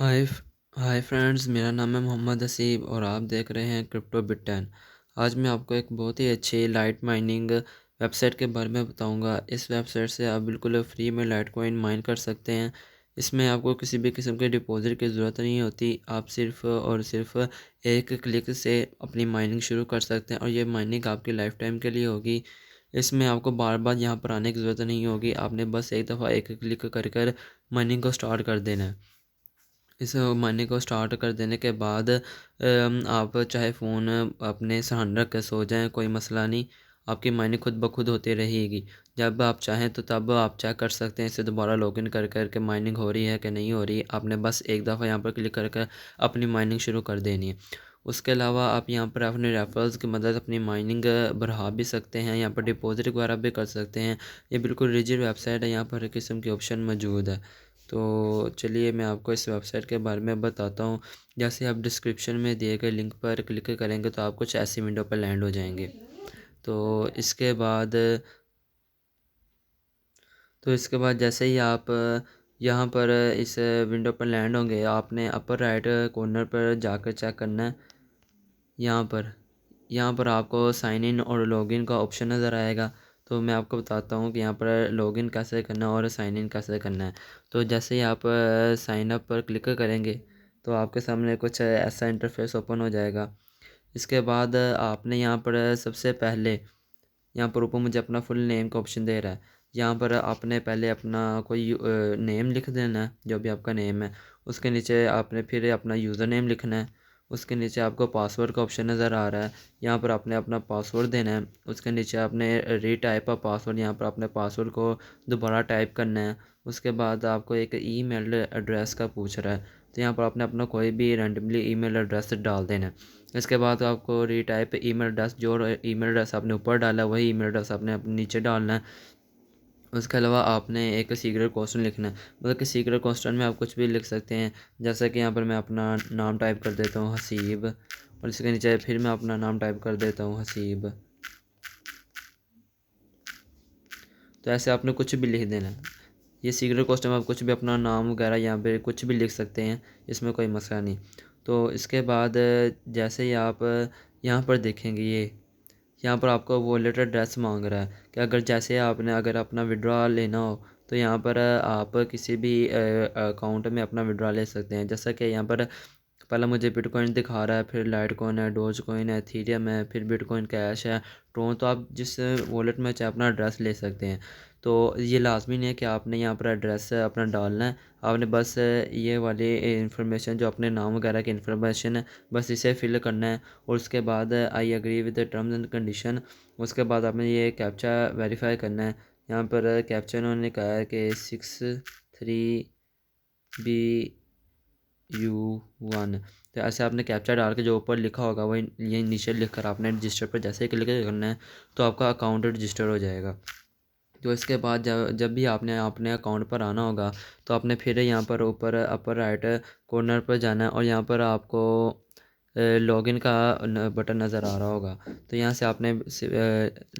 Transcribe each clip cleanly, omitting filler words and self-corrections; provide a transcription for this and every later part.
Hi friends, मेरा नाम है मोहम्मद हसीब और आप देख रहे हैं क्रिप्टो बिट 10। आज मैं आपको एक बहुत ही अच्छी लाइट माइनिंग वेबसाइट के बारे में बताऊंगा। इस वेबसाइट से आप बिल्कुल फ्री में लाइट कॉइन माइन कर सकते हैं। इसमें आपको किसी भी किस्म के डिपॉजिट की ज़रूरत नहीं होती। आप सिर्फ़ और सिर्फ एक क्लिक से अपनी माइनिंग शुरू कर सकते हैं और ये माइनिंग आपकी लाइफ टाइम के लिए होगी। इसमें आपको बार बार यहाँ पर आने की ज़रूरत नहीं होगी। आपने बस एक दफ़ा एक क्लिक कर माइनिंग को स्टार्ट कर देना है। इस महीने को स्टार्ट कर देने के बाद आप चाहे फ़ोन अपने सरहद रख के सो जाएं, कोई मसला नहीं। आपकी माइनिंग खुद ब खुद होती रहेगी। जब आप चाहें तो तब आप चेक कर सकते हैं इसे दोबारा लॉगिन कर कर के माइनिंग हो रही है कि नहीं हो रही। आपने बस एक दफ़ा यहाँ पर क्लिक कर कर अपनी माइनिंग शुरू कर देनी है। उसके अलावा आप यहाँ पर अपने रेफरल्स की मदद अपनी माइनिंग बढ़ा भी सकते हैं। यहाँ पर डिपॉजिट वगैरह भी कर सकते हैं। ये बिल्कुल रिजिड वेबसाइट है, यहाँ पर हर किस्म के ऑप्शन मौजूद है। तो चलिए मैं आपको इस वेबसाइट के बारे में बताता हूँ। जैसे आप डिस्क्रिप्शन में दिए गए लिंक पर क्लिक करेंगे तो आप कुछ ऐसी विंडो पर लैंड हो जाएंगे। तो इसके बाद इसके बाद जैसे ही आप यहाँ पर इस विंडो पर लैंड होंगे, आपने अपर राइट कॉर्नर पर जाकर चेक करना है। यहाँ पर आपको साइन इन और लॉगिन का ऑप्शन नज़र आएगा। तो मैं आपको बताता हूँ कि यहाँ पर लॉगिन कैसे करना है और साइन इन कैसे करना है। तो जैसे ही आप साइन अप पर क्लिक करेंगे तो आपके सामने कुछ ऐसा इंटरफेस ओपन हो जाएगा। इसके बाद आपने यहाँ पर सबसे पहले यहाँ पर ऊपर मुझे अपना फुल नेम का ऑप्शन दे रहा है। यहाँ पर आपने पहले अपना कोई नेम लिख देना है, जो भी आपका नेम है। उसके नीचे आपने फिर अपना यूज़र नेम लिखना है। उसके नीचे आपको पासवर्ड का ऑप्शन नज़र आ रहा है। यहाँ पर आपने अपना पासवर्ड देना है। उसके नीचे आपने रीटाइप अ पासवर्ड, यहाँ पर अपने पासवर्ड को दोबारा टाइप करना है। उसके बाद आपको एक ईमेल एड्रेस का पूछ रहा है, तो यहाँ पर आपने अपना कोई भी रैंडमली ईमेल एड्रेस डाल देना है। इसके बाद आपको रीटाइप ईमेल एड्रेस, जो ईमेल एड्रेस आपने ऊपर डाला है वही ईमेल एड्रेस आपने अपने नीचे डालना है। उसके अलावा आपने एक सीक्रेट क्वेश्चन लिखना है। मतलब कि सीक्रेट क्वेश्चन में आप कुछ भी लिख सकते हैं। जैसे कि यहाँ पर मैं अपना नाम टाइप कर देता हूँ हसीब, और इसके नीचे फिर मैं अपना नाम टाइप कर देता हूँ हसीब। तो ऐसे आपने कुछ भी लिख देना है। ये सीक्रेट क्वेश्चन में आप कुछ भी अपना नाम वगैरह यहाँ पे कुछ भी लिख सकते हैं, इसमें कोई मसला नहीं। तो इसके बाद जैसे ही आप यहाँ पर देखेंगे, ये यहाँ पर आपको वॉलेट एड्रेस मांग रहा है कि अगर जैसे आपने अगर अपना विड्रॉ लेना हो तो यहाँ पर आप किसी भी अकाउंट में अपना विड्रॉ ले सकते हैं। जैसा कि यहाँ पर पहले मुझे बिटकॉइन दिखा रहा है, फिर लाइट कॉइन है, डोज कॉइन है, एथीरियम है, फिर बिटकॉइन कैश है, ट्रोन। तो आप जिस वॉलेट में चाहे अपना एड्रेस ले सकते हैं। तो ये लाजमी नहीं है कि आपने यहाँ पर एड्रेस अपना डालना है। आपने बस ये वाली इंफॉर्मेशन, जो अपने नाम वगैरह की इंफॉर्मेशन है, बस इसे फिल करना है। और उसके बाद I agree with the terms and condition. उसके बाद आपने ये कैप्चा वेरीफाई करना है। यहाँ पर कैप्चा उन्होंने कहा है कि 63BU1। तो ऐसे आपने कैप्चा डाल के जो ऊपर लिखा होगा वही ये नीचे लिख कर आपने रजिस्टर पर जैसे ही क्लिक करना है तो आपका अकाउंट रजिस्टर हो जाएगा। तो इसके बाद जब जब भी आपने अपने अकाउंट पर आना होगा तो आपने फिर यहाँ पर ऊपर अपर राइट कॉर्नर पर जाना है और यहाँ पर आपको लॉगिन का बटन नज़र आ रहा होगा। तो यहाँ से आपने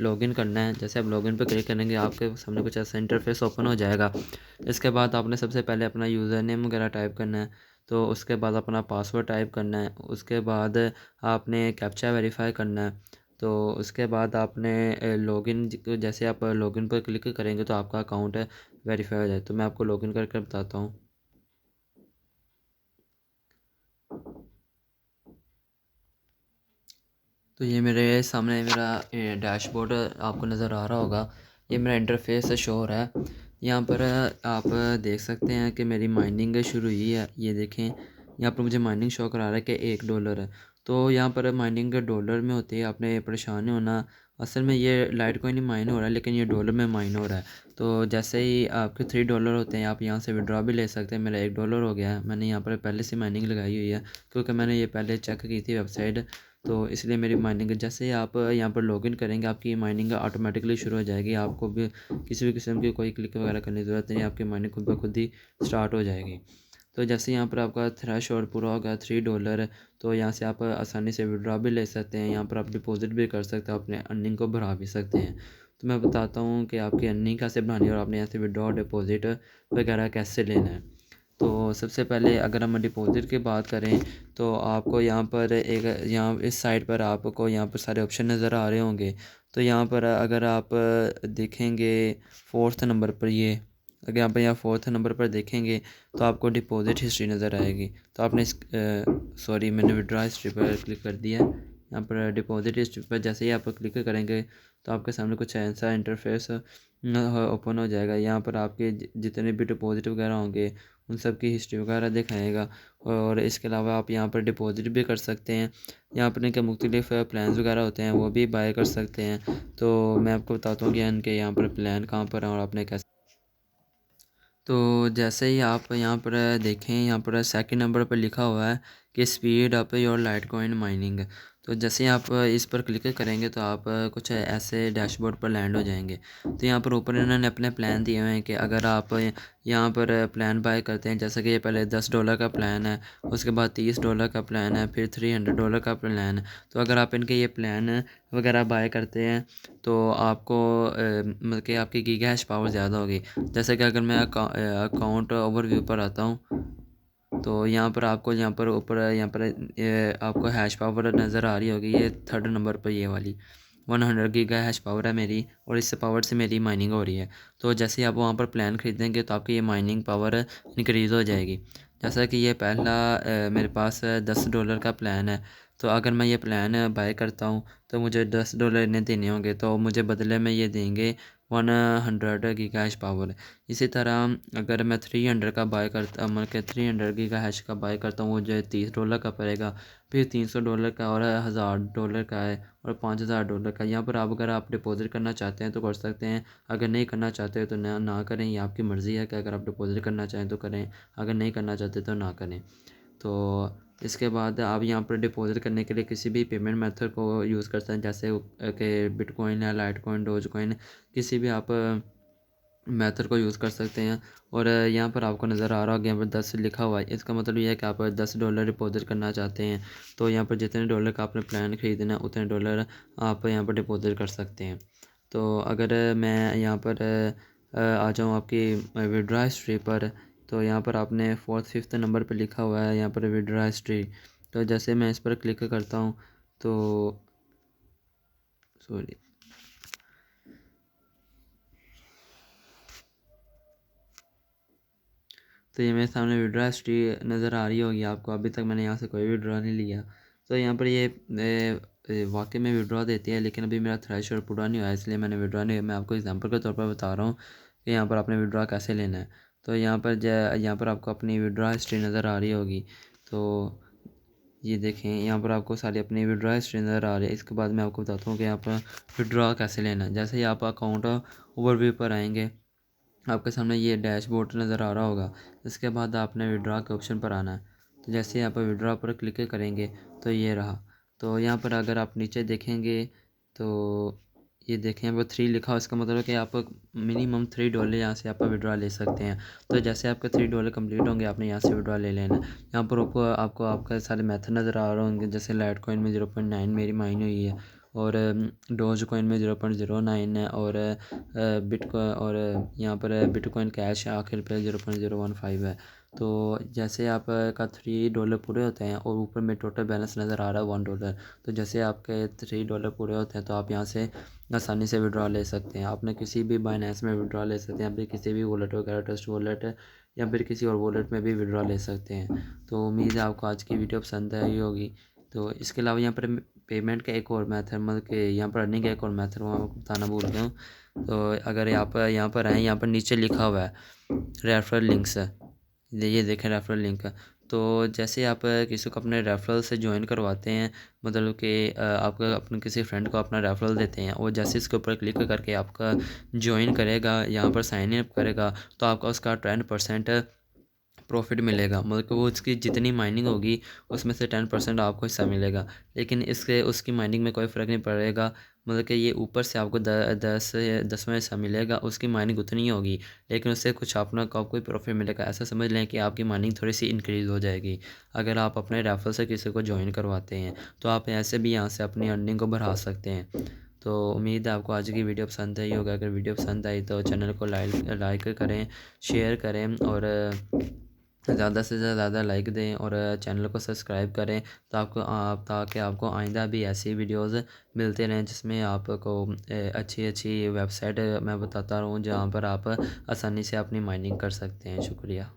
लॉगिन करना है। जैसे आप लॉगिन पर क्लिक करेंगे आपके सामने कुछ ऐसा इंटरफेस ओपन हो जाएगा। इसके बाद आपने सबसे पहले अपना यूज़र नेम वगैरह टाइप करना है। तो उसके बाद अपना पासवर्ड टाइप करना है। उसके बाद आपने कैप्चा वेरीफाई करना है। तो उसके बाद आपने लॉगिन, जैसे आप लॉगिन पर क्लिक करेंगे तो आपका अकाउंट वेरीफाई हो जाए। तो मैं आपको लॉगिन करके बताता हूँ। तो ये मेरे सामने मेरा डैशबोर्ड आपको नज़र आ रहा होगा। ये मेरा इंटरफेस शो हो रहा है। यहाँ पर आप देख सकते हैं कि मेरी माइनिंग शुरू हुई है। ये देखें, यहाँ पर मुझे माइनिंग शो करा रहा है कि $1 है। तो यहाँ पर माइनिंग डॉलर में होती है, आपने परेशान नहीं होना। असल में ये लाइट कॉइन ही माइन हो रहा है, लेकिन ये डॉलर में माइन हो रहा है। तो जैसे ही आपके $3 होते हैं, आप यहाँ से विड्रॉ भी ले सकते हैं। मेरा $1 हो गया है। मैंने यहाँ पर पहले से माइनिंग लगाई हुई है, क्योंकि मैंने ये पहले चेक की थी वेबसाइट। तो इसलिए मेरी माइनिंग, जैसे ही आप यहाँ पर लॉगिन करेंगे आपकी माइनिंग ऑटोमेटिकली शुरू हो जाएगी। आपको भी किसी भी किस्म की कोई क्लिक वगैरह करने की ज़रूरत नहीं, आपकी माइनिंग खुद ब खुद ही स्टार्ट हो जाएगी। तो जैसे यहाँ पर आपका थ्रेशोल्ड पूरा होगा $3, तो यहाँ से आप आसानी से विड्रॉ भी ले सकते हैं। यहाँ पर आप डिपॉजिट भी कर सकते हैं, अपने अर्निंग को बढ़ा भी सकते हैं। तो मैं बताता हूँ कि आपकी अर्निंग कैसे बढ़ानी है और आपने यहाँ से विड्रॉ डिपॉजिट वगैरह कैसे लेना है। तो सबसे पहले अगर हम डिपॉज़िट की बात करें तो आपको यहाँ पर यहाँ इस साइड पर आपको यहाँ पर सारे ऑप्शन नज़र आ रहे होंगे। तो यहाँ पर अगर आप देखेंगे फोर्थ नंबर पर अगर आप यहाँ फोर्थ नंबर पर देखेंगे तो आपको डिपॉज़िट हिस्ट्री नज़र आएगी। तो आपने सॉरी मैंने विड्रॉ हिस्ट्री पर क्लिक कर दिया। यहाँ पर डिपॉज़िट हिस्ट्री पर जैसे ही आप क्लिक करेंगे तो आपके सामने कुछ ऐसा इंटरफेस ओपन हो जाएगा। यहाँ पर आपके जितने भी डिपॉज़िट वगैरह होंगे उन सब की हिस्ट्री वगैरह दिखाएगा। और इसके अलावा आप यहाँ पर डिपॉज़िट भी कर सकते हैं। यहाँ पर इनके मुख्तलिफ प्लान्स वगैरह होते हैं, वो भी बाय कर सकते हैं। तो मैं आपको बताता हूँ कि इनके यहाँ पर प्लान कहाँ पर हैं और आपने कैसे। तो जैसे ही आप यहाँ पर देखें, यहाँ पर सेकंड नंबर पर लिखा हुआ है कि speed up your Litecoin mining. तो जैसे ही आप इस पर क्लिक करेंगे तो आप कुछ ऐसे डैशबोर्ड पर लैंड हो जाएंगे। तो यहाँ पर ऊपर इन्होंने अपने प्लान दिए हुए हैं कि अगर आप यहाँ पर प्लान बाय करते हैं, जैसे कि ये पहले $10 का प्लान है, उसके बाद $30 का प्लान है, फिर $300 का प्लान है। तो अगर आप इनके ये प्लान वगैरह बाय करते हैं तो आपको मतलब कि आपकी गीगा हैश पावर ज़्यादा होगी। जैसे कि अगर मैं अकाउंट ओवरव्यू पर आता हूँ तो यहाँ पर आपको यहाँ पर ऊपर यहाँ पर आपको हैश पावर नज़र आ रही होगी। ये थर्ड नंबर पर ये वाली 100 गीगा हैश पावर है मेरी, और इस पावर से मेरी माइनिंग हो रही है। तो जैसे ही आप वहाँ पर प्लान ख़रीदेंगे तो आपकी ये माइनिंग पावर इंक्रीज़ हो जाएगी। जैसा कि ये पहला मेरे पास $10 का प्लान है। तो अगर मैं ये प्लान बाय करता हूँ तो मुझे $10 इन्हें देने होंगे, तो मुझे बदले में ये देंगे 100 गीगा हैश पावर। इसी तरह अगर मैं 300 का बाय करता मतलब कि 300 गीगा हैश का बाय करता हूँ, मुझे $30 का पड़ेगा। फिर $300 का, और $1000 का है, और $5000 का। यहाँ पर आप अगर आप डिपॉज़िट करना चाहते हैं तो कर सकते हैं, अगर नहीं करना चाहते तो ना करें। ये आपकी मर्ज़ी है कि अगर आप डिपॉज़िट करना चाहें तो करें, अगर नहीं करना चाहते तो ना करें। तो इसके बाद आप यहाँ पर डिपॉज़िट करने के लिए किसी भी पेमेंट मेथड को यूज़ कर सकते हैं, जैसे कि बिटकॉइन है, लाइटकॉइन, डोजकॉइन, किसी भी आप मेथड को यूज़ कर सकते हैं। और यहाँ पर आपको नज़र आ रहा होगा, यहाँ पर 10 लिखा हुआ है। इसका मतलब ये है कि आप $10 डिपॉज़िट करना चाहते हैं तो यहाँ पर जितने डॉलर का आपने प्लान ख़रीदना है उतने डॉलर आप यहाँ पर डिपॉज़िट कर सकते हैं। तो अगर मैं यहाँ पर आ जाऊँ आपकी विड्रॉ हिस्ट्री पर, तो यहाँ पर आपने फोर्थ फिफ्थ नंबर पर लिखा हुआ है यहाँ पर विड्रॉ हिस्ट्री। तो जैसे मैं इस पर क्लिक करता हूँ तो सॉरी तो ये मेरे सामने विड्रॉ हिस्ट्री नज़र आ रही होगी आपको। अभी तक मैंने यहाँ से कोई विड्रॉ नहीं लिया। तो यहाँ पर ये वाकई में विड्रॉ देती है, लेकिन अभी मेरा थ्रेशोल्ड पूरा नहीं हुआ, इसलिए मैंने विड्रॉ नहीं। मैं आपको एग्जांपल के तौर पर बता रहा हूँ कि यहाँ पर आपने विड्रॉ कैसे लेना है। तो यहाँ पर आपको अपनी विड्रॉ हिस्ट्री नज़र आ रही होगी। तो ये देखें, यहाँ पर आपको सारी अपनी विड्रॉ हिस्ट्री नज़र आ रही है। इसके बाद मैं आपको बताता हूँ कि यहाँ पर विड्रॉ कैसे लेना है। जैसे ही आप अकाउंट ओवरव्यू पर आएंगे, आपके सामने ये डैशबोर्ड नज़र आ रहा होगा। इसके बाद आपने विड्रॉ के ऑप्शन पर आना है। तो जैसे ही आप विड्रॉ पर क्लिक करेंगे तो ये रहा। तो यहाँ पर अगर आप नीचे देखेंगे तो ये देखें, यहाँ पर 3 लिखा हो, इसका मतलब है कि आप मिनिमम $3 यहाँ से आप विड्रॉ ले सकते हैं। तो जैसे आपके $3 कंप्लीट होंगे, आपने यहाँ से विड्रॉ ले लेना है। यहाँ पर आपको आपका सारे मेथड नज़र आ रहे होंगे, जैसे लाइटकॉइन में 0.9 मेरी माइन हुई है, और डोजकॉइन में 0.09 है, और बिटकॉइन, और यहाँ पर बिटकॉइन कैश आखिर पे 0.015 है। तो जैसे आपका $3 पूरे होते हैं और ऊपर में टोटल बैलेंस नज़र आ रहा है $1। तो जैसे आपके $3 पूरे होते हैं तो आप यहाँ से आसानी से विड्रॉ ले सकते हैं। आपने किसी भी बाइनेंस में विड्रॉ ले सकते हैं, या फिर किसी भी वॉलेट वगैरह, ट्रस्ट वॉलेट या फिर किसी और वॉलेट में भी विड्रॉ ले सकते हैं। तो उम्मीद है आपको आज की वीडियो पसंद आई होगी। तो इसके अलावा यहाँ पर पेमेंट का एक और मेथड, मतलब कि यहाँ पर अर्निंग का एक और मेथड वो आपको बताना भूल गया हूँ। तो अगर यहाँ पर आएँ, यहाँ पर नीचे लिखा हुआ है रेफरल लिंक्स है, ये देखें रेफरल लिंक। तो जैसे आप किसी को अपने रेफरल से ज्वाइन करवाते हैं, मतलब कि आप अपने किसी फ्रेंड को अपना रेफरल देते हैं, और जैसे इसके ऊपर क्लिक करके आपका ज्वाइन करेगा, यहाँ पर साइन अप करेगा, तो आपका उसका 10% प्रॉफिट मिलेगा। मतलब कि वो उसकी जितनी माइनिंग होगी उसमें से 10% आपको हिस्सा मिलेगा। लेकिन इससे उसकी माइनिंग में कोई फ़र्क नहीं पड़ेगा, मतलब कि ये ऊपर से आपको 10वां हिस्सा मिलेगा, उसकी माइनिंग उतनी ही होगी, लेकिन उससे कुछ अपना आपको ही प्रॉफिट मिलेगा। ऐसा समझ लें कि आपकी माइनिंग थोड़ी सी इंक्रीज़ हो जाएगी अगर आप अपने रेफरल से किसी को ज्वाइन करवाते हैं। तो आप ऐसे भी यहाँ से अपनी अर्निंग को बढ़ा सकते हैं। तो उम्मीद है आपको आज की वीडियो पसंद आई होगा। अगर वीडियो पसंद आई तो चैनल को लाइक करें, शेयर करें, और ज़्यादा से ज़्यादा लाइक दें और चैनल को सब्सक्राइब करें, ताकि आपको आइंदा भी ऐसी वीडियोस मिलते रहें जिसमें आपको अच्छी अच्छी वेबसाइट मैं बताता रहूँ जहाँ पर आप आसानी से अपनी माइनिंग कर सकते हैं। शुक्रिया।